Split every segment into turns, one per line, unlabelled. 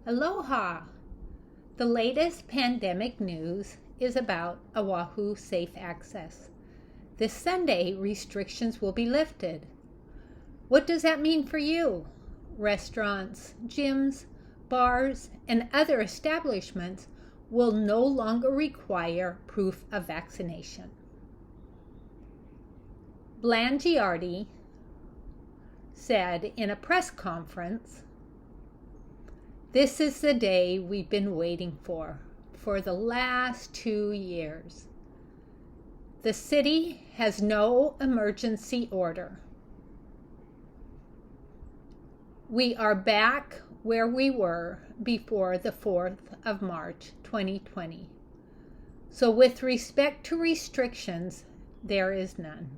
Aloha! The latest pandemic news is about Oahu Safe Access. This Sunday, restrictions will be lifted. What does that mean for you? Restaurants, gyms, bars, and other establishments will no longer require proof of vaccination. Blangiardi said in a press conference, "This is the day we've been waiting for the last 2 years. The city has no emergency order. We are back where we were before the 4th of March, 2020. So with respect to restrictions, there is none.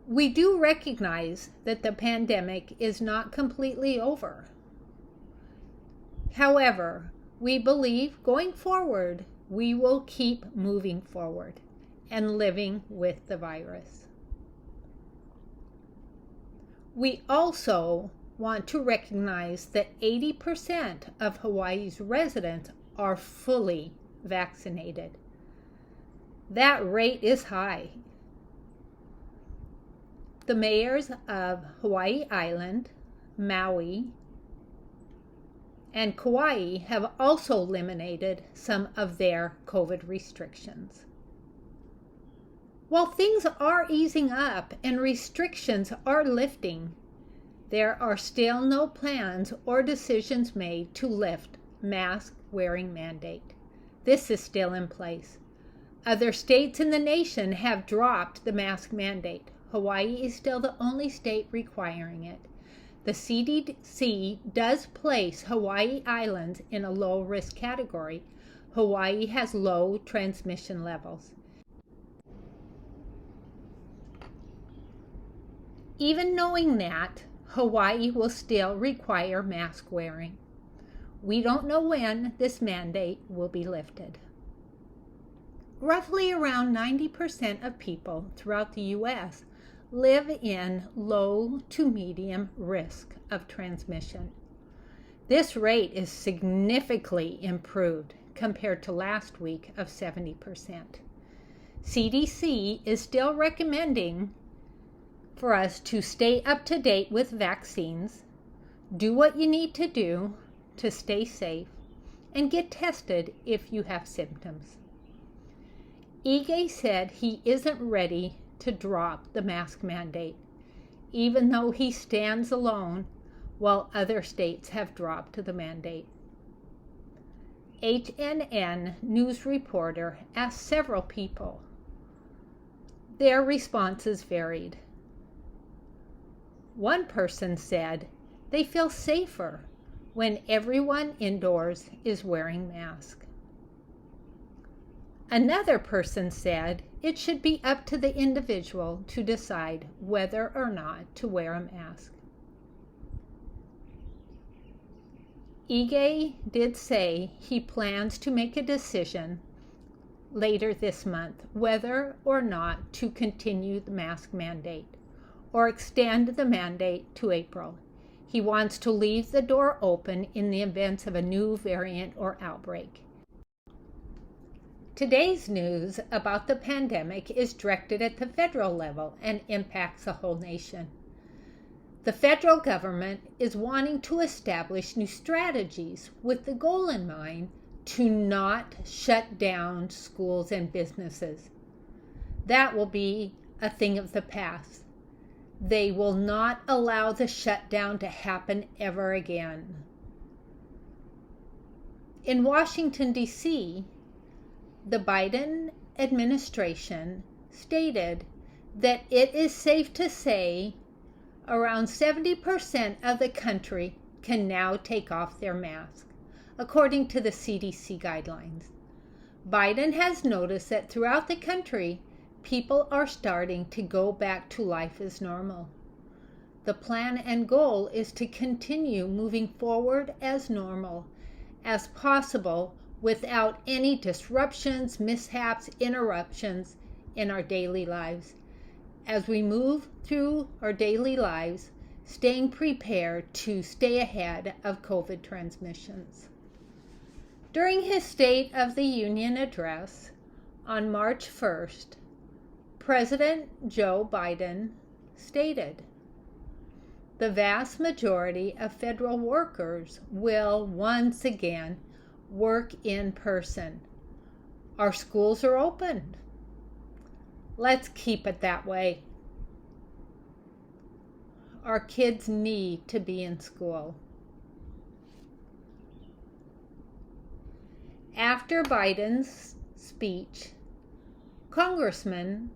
We do recognize that the pandemic is not completely over. However, we believe going forward, we will keep moving forward and living with the virus. We also want to recognize that 80% of Hawaii's residents are fully vaccinated. That rate is high. The mayors of Hawaii Island, Maui, and Kauai have also eliminated some of their COVID restrictions. While things are easing up and restrictions are lifting, there are still no plans or decisions made to lift mask-wearing mandate. This is still in place. Other states in the nation have dropped the mask mandate. Hawaii is still the only state requiring it. The CDC does place Hawaii Islands in a low-risk category. Hawaii has low transmission levels. Even knowing that, Hawaii will still require mask wearing. We don't know when this mandate will be lifted. Roughly around 90% of people throughout the U.S. live in low to medium risk of transmission. This rate is significantly improved compared to last week of 70%. CDC is still recommending for us to stay up to date with vaccines, do what you need to do to stay safe, and get tested if you have symptoms. Ige said he isn't ready to drop the mask mandate, even though he stands alone while other states have dropped the mandate. HNN news reporter asked several people. Their responses varied. One person said they feel safer when everyone indoors is wearing masks. Another person said it should be up to the individual to decide whether or not to wear a mask. Ige did say he plans to make a decision later this month whether or not to continue the mask mandate or extend the mandate to April. He wants to leave the door open in the event of a new variant or outbreak. Today's news about the pandemic is directed at the federal level and impacts the whole nation. The federal government is wanting to establish new strategies with the goal in mind to not shut down schools and businesses. That will be a thing of the past. They will not allow the shutdown to happen ever again. In Washington, D.C., the Biden administration stated that it is safe to say around 70% of the country can now take off their mask, according to the CDC guidelines. Biden has noticed that throughout the country, people are starting to go back to life as normal. The plan and goal is to continue moving forward as normal as possible without any disruptions, mishaps, interruptions in our daily lives. As we move through our daily lives, staying prepared to stay ahead of COVID transmissions. During his State of the Union address on March 1st, President Joe Biden stated, "The vast majority of federal workers will once again work in person. Our schools are open. Let's keep it that way. Our kids need to be in school." After Biden's speech, Congressman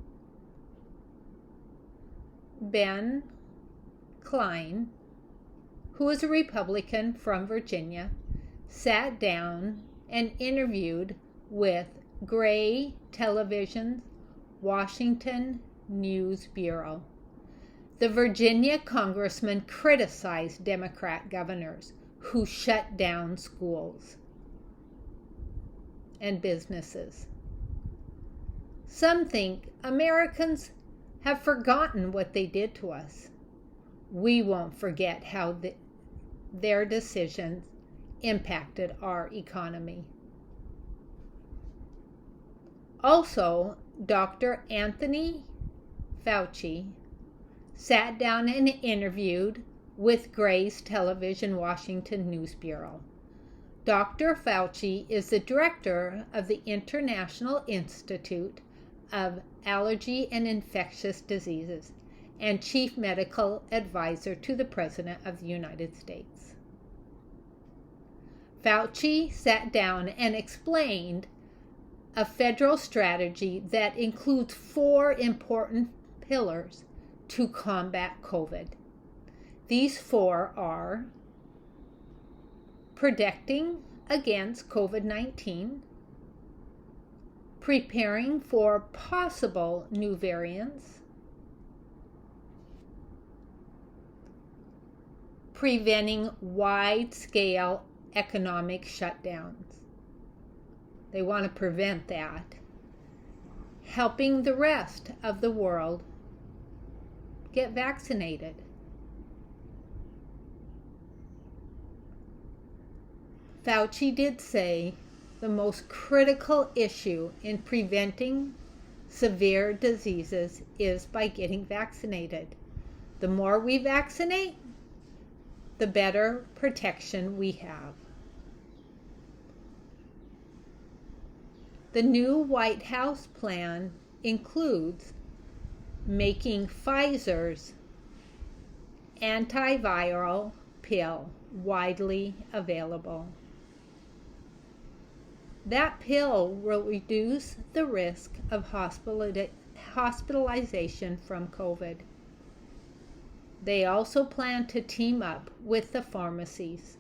Ben Klein, who is a Republican from Virginia, sat down and interviewed with Gray Television's Washington News Bureau. The Virginia congressman criticized Democrat governors who shut down schools and businesses. Some think Americans have forgotten what they did to us. We won't forget how their decisions impacted our economy. Also, Dr. Anthony Fauci sat down and interviewed with Gray's Television Washington News Bureau. Dr. Fauci is the director of the International Institute of Allergy and Infectious Diseases and chief medical advisor to the President of the United States. Fauci sat down and explained a federal strategy that includes 4 important pillars to combat COVID. These 4 are protecting against COVID-19, preparing for possible new variants, preventing wide-scale economic shutdowns. They want to prevent that. Helping the rest of the world get vaccinated. Fauci did say the most critical issue in preventing severe diseases is by getting vaccinated. The more we vaccinate, the better protection we have. The new White House plan includes making Pfizer's antiviral pill widely available. That pill will reduce the risk of hospitalization from COVID. They also plan to team up with the pharmacies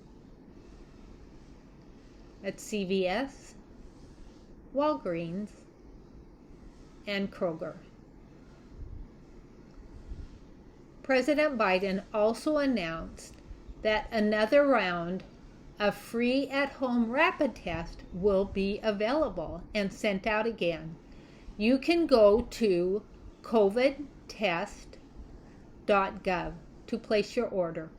at CVS, Walgreens, and Kroger. President Biden also announced that another round of free at-home rapid test will be available and sent out again. You can go to covidtest.gov to place your order.